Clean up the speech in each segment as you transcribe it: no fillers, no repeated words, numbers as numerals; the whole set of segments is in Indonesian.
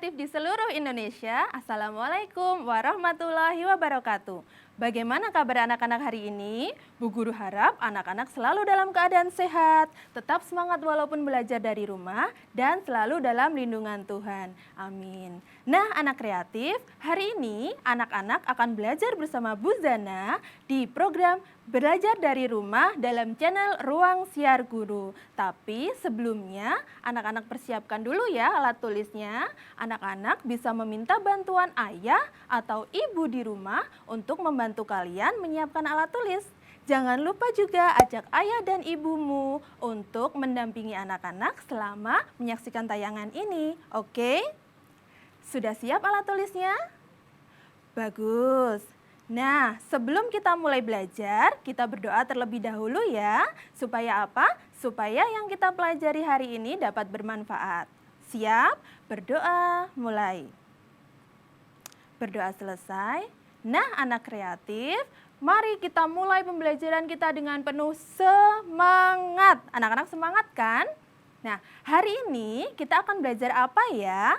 kreatif di seluruh Indonesia, Assalamualaikum warahmatullahi wabarakatuh. Bagaimana kabar anak-anak hari ini? Bu Guru harap anak-anak selalu dalam keadaan sehat, tetap semangat walaupun belajar dari rumah, dan selalu dalam lindungan Tuhan. Amin. Nah, anak kreatif, hari ini anak-anak akan belajar bersama Bu Zana di program Belajar dari Rumah dalam channel Ruang Siar Guru. Tapi sebelumnya, anak-anak persiapkan dulu ya alat tulisnya. Anak-anak bisa meminta bantuan ayah atau ibu di rumah untuk membantu kalian menyiapkan alat tulis. Jangan lupa juga ajak ayah dan ibumu untuk mendampingi anak-anak selama menyaksikan tayangan ini. Oke? Sudah siap alat tulisnya? Bagus. Nah, sebelum kita mulai belajar, kita berdoa terlebih dahulu ya. Supaya apa? Supaya yang kita pelajari hari ini dapat bermanfaat. Siap? Berdoa, mulai. Berdoa selesai. Nah, anak kreatif, mari kita mulai pembelajaran kita dengan penuh semangat. Anak-anak semangat kan? Nah, hari ini kita akan belajar apa ya?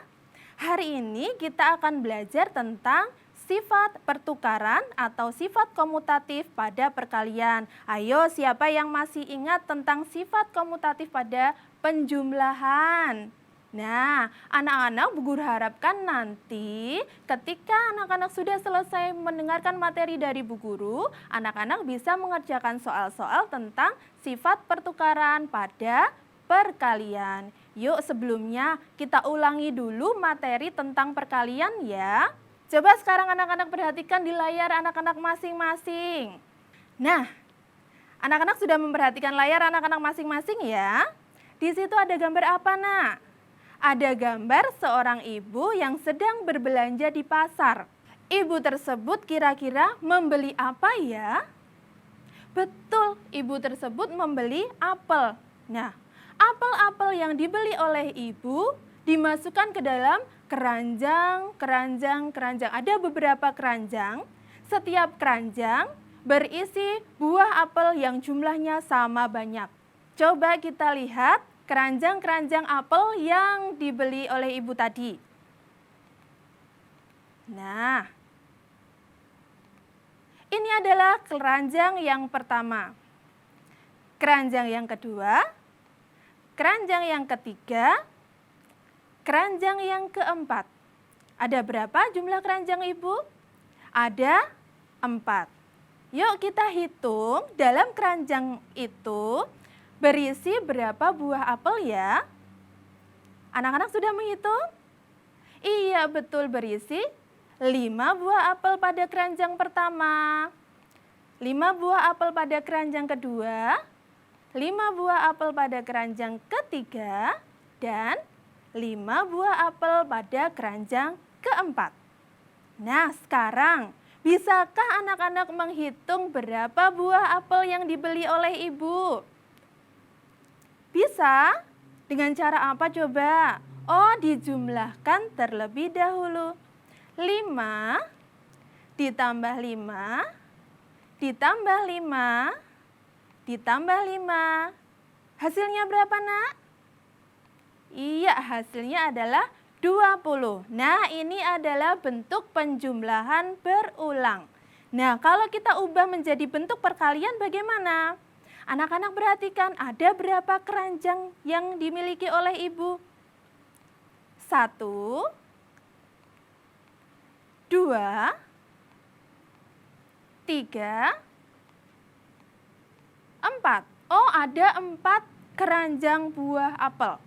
Hari ini kita akan belajar tentang sifat pertukaran atau sifat komutatif pada perkalian. Ayo, siapa yang masih ingat tentang sifat komutatif pada penjumlahan? Nah, anak-anak Bu Guru harapkan nanti ketika anak-anak sudah selesai mendengarkan materi dari Bu Guru, anak-anak bisa mengerjakan soal-soal tentang sifat pertukaran pada perkalian. Yuk, sebelumnya kita ulangi dulu materi tentang perkalian ya. Coba sekarang anak-anak perhatikan di layar anak-anak masing-masing. Nah, anak-anak sudah memperhatikan layar anak-anak masing-masing ya. Di situ ada gambar apa, Nak? Ada gambar seorang ibu yang sedang berbelanja di pasar. Ibu tersebut kira-kira membeli apa ya? Betul, ibu tersebut membeli apel. Nah, apel-apel yang dibeli oleh ibu dimasukkan ke dalam keranjang. Ada beberapa keranjang. Setiap keranjang berisi buah apel yang jumlahnya sama banyak. Coba kita lihat keranjang-keranjang apel yang dibeli oleh ibu tadi. Nah, ini adalah keranjang yang pertama. Keranjang yang kedua, keranjang yang ketiga, keranjang yang keempat. Ada berapa jumlah keranjang ibu? Ada 4. Yuk kita hitung dalam keranjang itu berisi berapa buah apel ya? Anak-anak sudah menghitung? Iya, betul, berisi 5 buah apel pada keranjang pertama, 5 buah apel pada keranjang kedua, 5 buah apel pada keranjang ketiga, dan 5 buah apel pada keranjang keempat. Nah, sekarang bisakah anak-anak menghitung berapa buah apel yang dibeli oleh ibu? Bisa? Dengan cara apa coba? Oh, dijumlahkan terlebih dahulu. 5 ditambah 5 ditambah 5 ditambah 5. Hasilnya berapa, Nak? Iya, hasilnya adalah 20. Nah, ini adalah bentuk penjumlahan berulang. Nah, kalau kita ubah menjadi bentuk perkalian bagaimana? Anak-anak perhatikan, ada berapa keranjang yang dimiliki oleh ibu? 1, 2, 3, 4. Oh, ada 4 keranjang buah apel.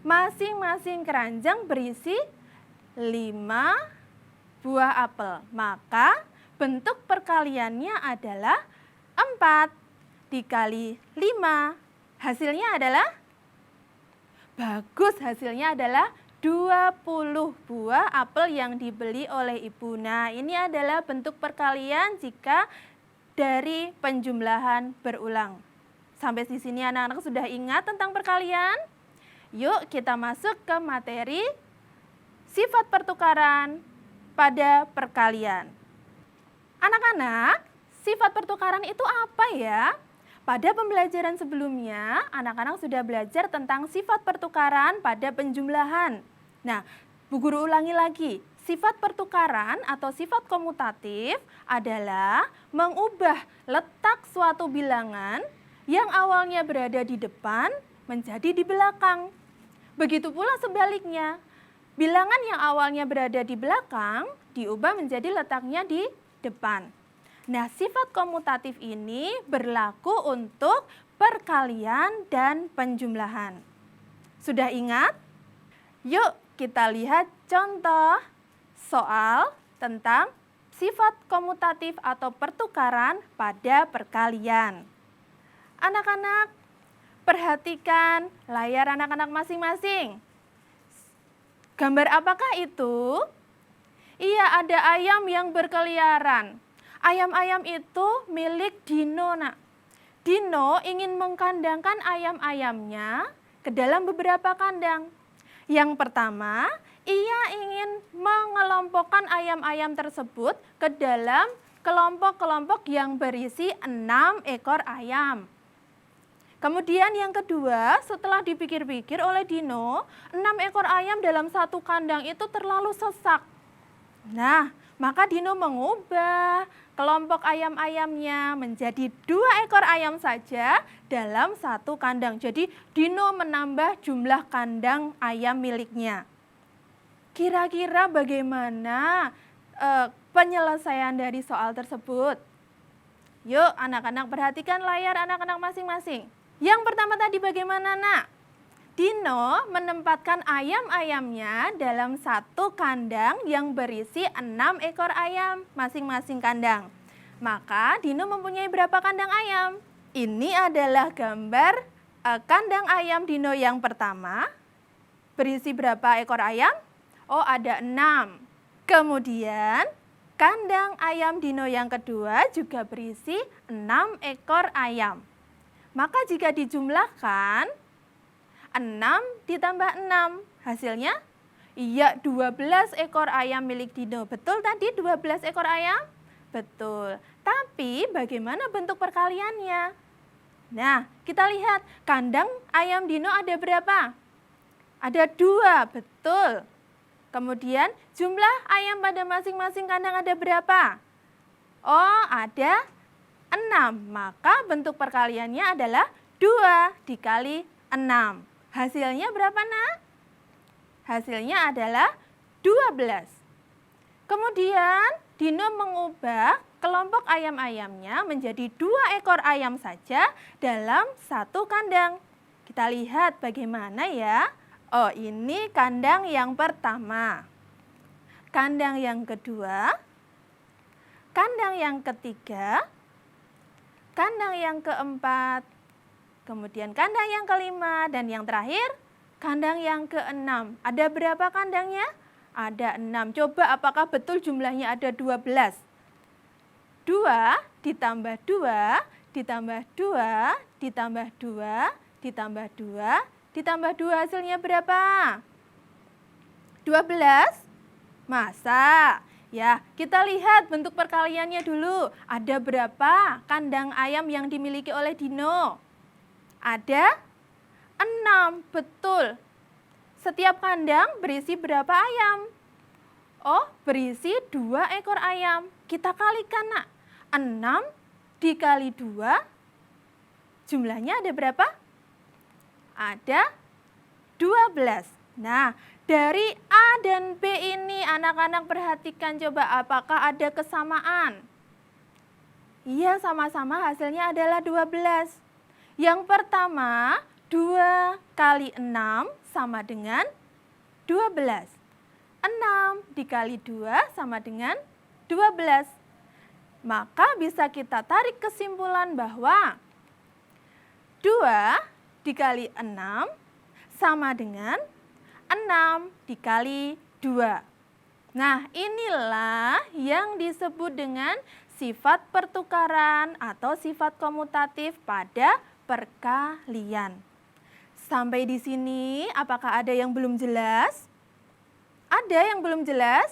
Masing-masing keranjang berisi 5 buah apel. Maka bentuk perkaliannya adalah 4 dikali 5. Hasilnya adalah? Bagus, hasilnya adalah 20 buah apel yang dibeli oleh ibu. Nah, ini adalah bentuk perkalian jika dari penjumlahan berulang. Sampai di sini anak-anak sudah ingat tentang perkalian? Yuk kita masuk ke materi sifat pertukaran pada perkalian. Anak-anak, sifat pertukaran itu apa ya? Pada pembelajaran sebelumnya, anak-anak sudah belajar tentang sifat pertukaran pada penjumlahan. Nah, Bu Guru ulangi lagi, sifat pertukaran atau sifat komutatif adalah mengubah letak suatu bilangan yang awalnya berada di depan menjadi di belakang. Begitu pula sebaliknya, bilangan yang awalnya berada di belakang diubah menjadi letaknya di depan. Nah, sifat komutatif ini berlaku untuk perkalian dan penjumlahan. Sudah ingat? Yuk kita lihat contoh soal tentang sifat komutatif atau pertukaran pada perkalian. Anak-anak, perhatikan layar anak-anak masing-masing. Gambar apakah itu? Iya, ada ayam yang berkeliaran. Ayam-ayam itu milik Dino, Nak. Dino ingin mengkandangkan ayam-ayamnya ke dalam beberapa kandang. Yang pertama, ia ingin mengelompokkan ayam-ayam tersebut ke dalam kelompok-kelompok yang berisi 6 ekor ayam. Kemudian yang kedua, setelah dipikir-pikir oleh Dino, 6 ekor ayam dalam satu kandang itu terlalu sesak. Nah, maka Dino mengubah kelompok ayam-ayamnya menjadi 2 ekor ayam saja dalam satu kandang. Jadi Dino menambah jumlah kandang ayam miliknya. Kira-kira bagaimana penyelesaian dari soal tersebut? Yuk anak-anak perhatikan layar anak-anak masing-masing. Yang pertama tadi bagaimana, Nak? Dino menempatkan ayam-ayamnya dalam satu kandang yang berisi 6 ekor ayam masing-masing kandang. Maka Dino mempunyai berapa kandang ayam? Ini adalah gambar kandang ayam Dino yang pertama. Berisi berapa ekor ayam? Oh, ada 6. Kemudian kandang ayam Dino yang kedua juga berisi 6 ekor ayam. Maka jika dijumlahkan 6 ditambah 6, hasilnya? Iya, 12 ekor ayam milik Dino. Betul tadi 12 ekor ayam? Betul. Tapi bagaimana bentuk perkaliannya? Nah, kita lihat kandang ayam Dino ada berapa? Ada 2, betul. Kemudian jumlah ayam pada masing-masing kandang ada berapa? Oh, ada 6. Maka bentuk perkaliannya adalah 2 dikali 6. Hasilnya berapa, Nak? Hasilnya adalah 12. Kemudian Dino mengubah kelompok ayam-ayamnya menjadi 2 ekor ayam saja dalam satu kandang. Kita lihat bagaimana ya. Oh, ini kandang yang pertama. Kandang yang kedua. Kandang yang ketiga. Kandang yang keempat. Kemudian kandang yang kelima dan yang terakhir kandang yang keenam. Ada berapa kandangnya? Ada 6. Coba apakah betul jumlahnya ada 12? 2 ditambah 2 ditambah 2 ditambah 2 ditambah 2 ditambah 2 hasilnya berapa? 12? Masa? Ya, kita lihat bentuk perkaliannya dulu. Ada berapa kandang ayam yang dimiliki oleh Dino? Ada 6, betul. Setiap kandang berisi berapa ayam? Oh, berisi 2 ekor ayam. Kita kalikan, Nak. 6 dikali 2, jumlahnya ada berapa? Ada 12. Nah, dari A dan B ini anak-anak perhatikan coba apakah ada kesamaan? Iya, sama-sama hasilnya adalah 12. Yang pertama, 2 kali 6 sama dengan 12. 6 dikali 2 sama dengan 12. Maka bisa kita tarik kesimpulan bahwa 2 dikali 6 sama dengan 6 dikali 2. Nah, inilah yang disebut dengan sifat pertukaran atau sifat komutatif pada perkalian. Sampai di sini, apakah ada yang belum jelas? Ada yang belum jelas?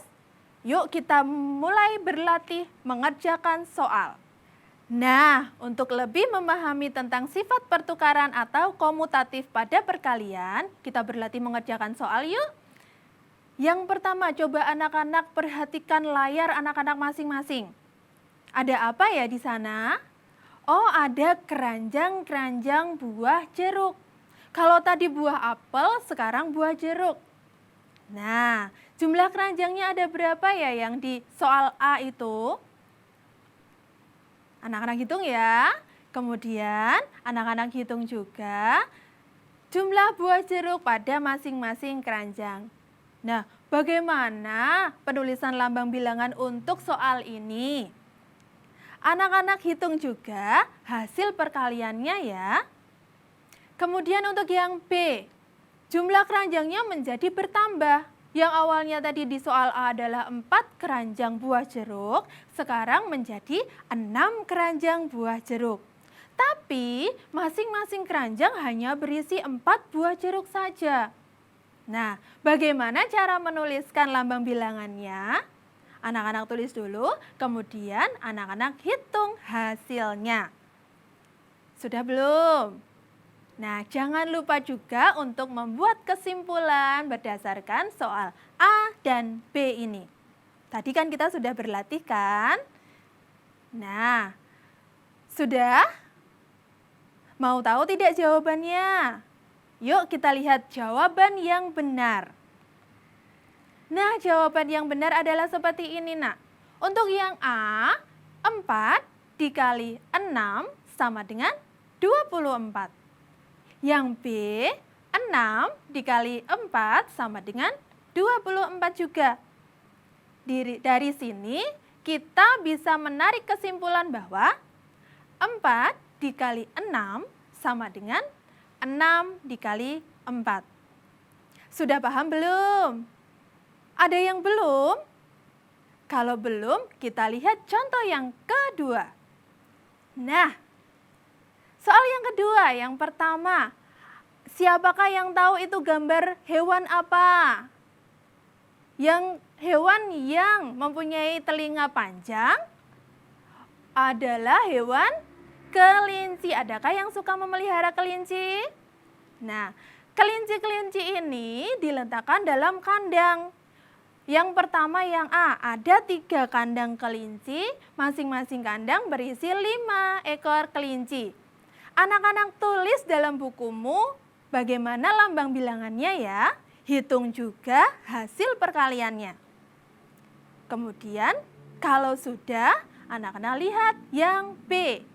Yuk kita mulai berlatih mengerjakan soal. Nah, untuk lebih memahami tentang sifat pertukaran atau komutatif pada perkalian, kita berlatih mengerjakan soal yuk. Yang pertama, coba anak-anak perhatikan layar anak-anak masing-masing. Ada apa ya di sana? Oh, ada keranjang-keranjang buah jeruk. Kalau tadi buah apel, sekarang buah jeruk. Nah, jumlah keranjangnya ada berapa ya yang di soal A itu? Anak-anak hitung ya. Kemudian anak-anak hitung juga jumlah buah jeruk pada masing-masing keranjang. Nah, bagaimana penulisan lambang bilangan untuk soal ini? Anak-anak hitung juga hasil perkaliannya ya. Kemudian untuk yang B, jumlah keranjangnya menjadi bertambah. Yang awalnya tadi di soal A adalah 4 keranjang buah jeruk, sekarang menjadi 6 keranjang buah jeruk. Tapi masing-masing keranjang hanya berisi 4 buah jeruk saja. Nah, bagaimana cara menuliskan lambang bilangannya? Anak-anak tulis dulu, kemudian anak-anak hitung hasilnya. Sudah belum? Nah, jangan lupa juga untuk membuat kesimpulan berdasarkan soal A dan B ini. Tadi kan kita sudah berlatih kan? Nah, sudah? Mau tahu tidak jawabannya? Yuk kita lihat jawaban yang benar. Nah, jawaban yang benar adalah seperti ini, Nak. Untuk yang A, 4 dikali 6 sama dengan 24. Yang B, 6 dikali 4 sama dengan 24 juga. Dari sini kita bisa menarik kesimpulan bahwa 4 dikali 6 sama dengan 6 dikali 4. Sudah paham belum? Ada yang belum? Kalau belum, kita lihat contoh yang kedua. Nah, soal yang kedua, yang pertama, siapakah yang tahu itu gambar hewan apa? Yang hewan yang mempunyai telinga panjang adalah hewan kelinci. Adakah yang suka memelihara kelinci? Nah, kelinci-kelinci ini diletakkan dalam kandang. Yang pertama yang A, ada 3 kandang kelinci, masing-masing kandang berisi 5 ekor kelinci. Anak-anak tulis dalam bukumu bagaimana lambang bilangannya ya. Hitung juga hasil perkaliannya. Kemudian kalau sudah, anak-anak lihat yang B.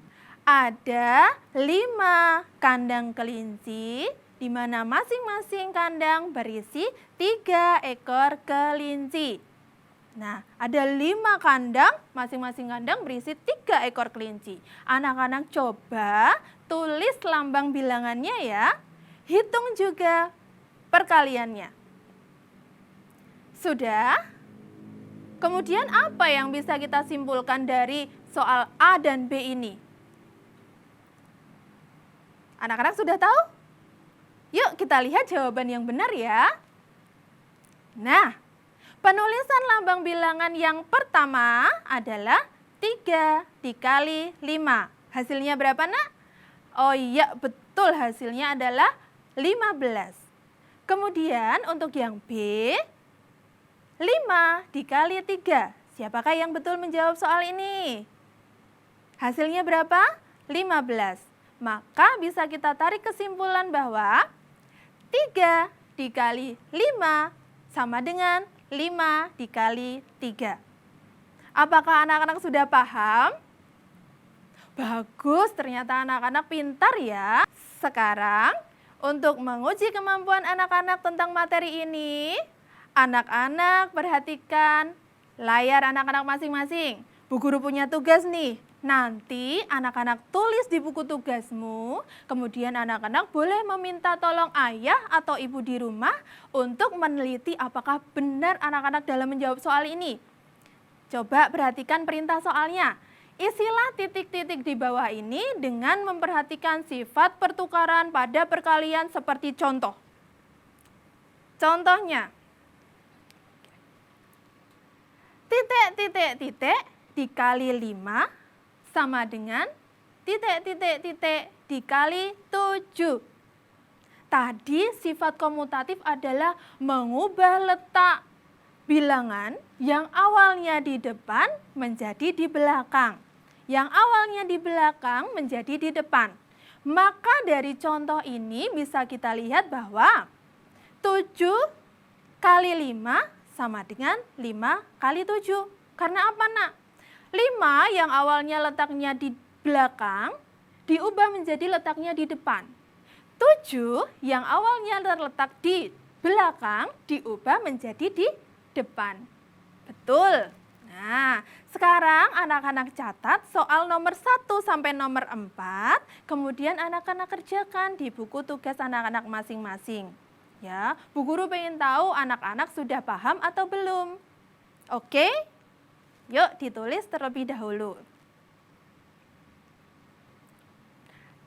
Ada 5 kandang kelinci, di mana masing-masing kandang berisi 3 ekor kelinci. Nah, ada 5 kandang, masing-masing kandang berisi 3 ekor kelinci. Anak-anak coba tulis lambang bilangannya ya. Hitung juga perkaliannya. Sudah? Kemudian apa yang bisa kita simpulkan dari soal A dan B ini? Anak-anak sudah tahu? Yuk kita lihat jawaban yang benar ya. Nah, penulisan lambang bilangan yang pertama adalah 3 dikali 5. Hasilnya berapa, Nak? Oh iya, betul, hasilnya adalah 15. Kemudian untuk yang B, 5 dikali 3. Siapakah yang betul menjawab soal ini? Hasilnya berapa? 15. Maka bisa kita tarik kesimpulan bahwa 3 dikali 5 sama dengan 5 dikali 3. Apakah anak-anak sudah paham? Bagus, ternyata anak-anak pintar ya. Sekarang, untuk menguji kemampuan anak-anak tentang materi ini, anak-anak perhatikan layar anak-anak masing-masing. Bu Guru punya tugas nih. Nanti anak-anak tulis di buku tugasmu, kemudian anak-anak boleh meminta tolong ayah atau ibu di rumah untuk meneliti apakah benar anak-anak dalam menjawab soal ini. Coba perhatikan perintah soalnya. Isilah titik-titik di bawah ini dengan memperhatikan sifat pertukaran pada perkalian seperti contoh. Contohnya, titik-titik-titik dikali 5 sama dengan titik-titik-titik dikali 7. Tadi sifat komutatif adalah mengubah letak bilangan yang awalnya di depan menjadi di belakang. Yang awalnya di belakang menjadi di depan. Maka dari contoh ini bisa kita lihat bahwa 7 kali 5 sama dengan 5 kali 7. Karena apa, Nak? 5 yang awalnya letaknya di belakang diubah menjadi letaknya di depan. 7 yang awalnya terletak di belakang diubah menjadi di depan. Betul. Nah, sekarang anak-anak catat soal nomor 1 sampai nomor 4, kemudian anak-anak kerjakan di buku tugas anak-anak masing-masing. Ya, Bu Guru pengen tahu anak-anak sudah paham atau belum. Oke? Yuk ditulis terlebih dahulu.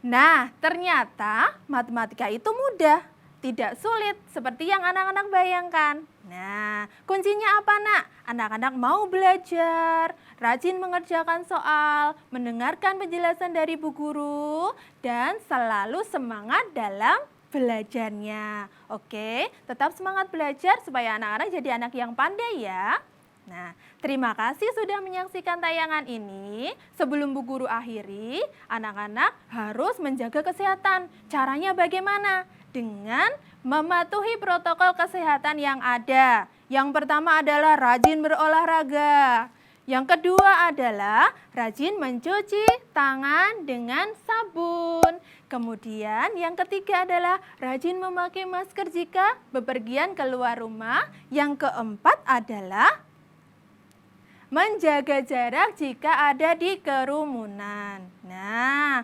Nah, ternyata matematika itu mudah, tidak sulit seperti yang anak-anak bayangkan. Nah, kuncinya apa, Nak? Anak-anak mau belajar, rajin mengerjakan soal, mendengarkan penjelasan dari Bu Guru, dan selalu semangat dalam belajarnya. Oke, tetap semangat belajar supaya anak-anak jadi anak yang pandai ya. Nah, terima kasih sudah menyaksikan tayangan ini. Sebelum Bu Guru akhiri, anak-anak harus menjaga kesehatan. Caranya bagaimana? Dengan mematuhi protokol kesehatan yang ada. Yang pertama adalah rajin berolahraga. Yang kedua adalah rajin mencuci tangan dengan sabun. Kemudian yang ketiga adalah rajin memakai masker jika bepergian keluar rumah. Yang keempat adalah menjaga jarak jika ada di kerumunan. Nah,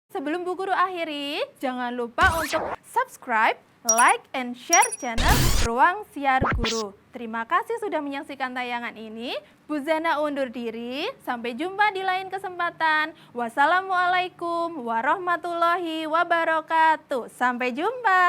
sebelum Bu Guru akhiri, jangan lupa untuk subscribe, like, and share channel Ruang Siar Guru. Terima kasih sudah menyaksikan tayangan ini. Bu Zana undur diri. Sampai jumpa di lain kesempatan. Wassalamualaikum warahmatullahi wabarakatuh. Sampai jumpa.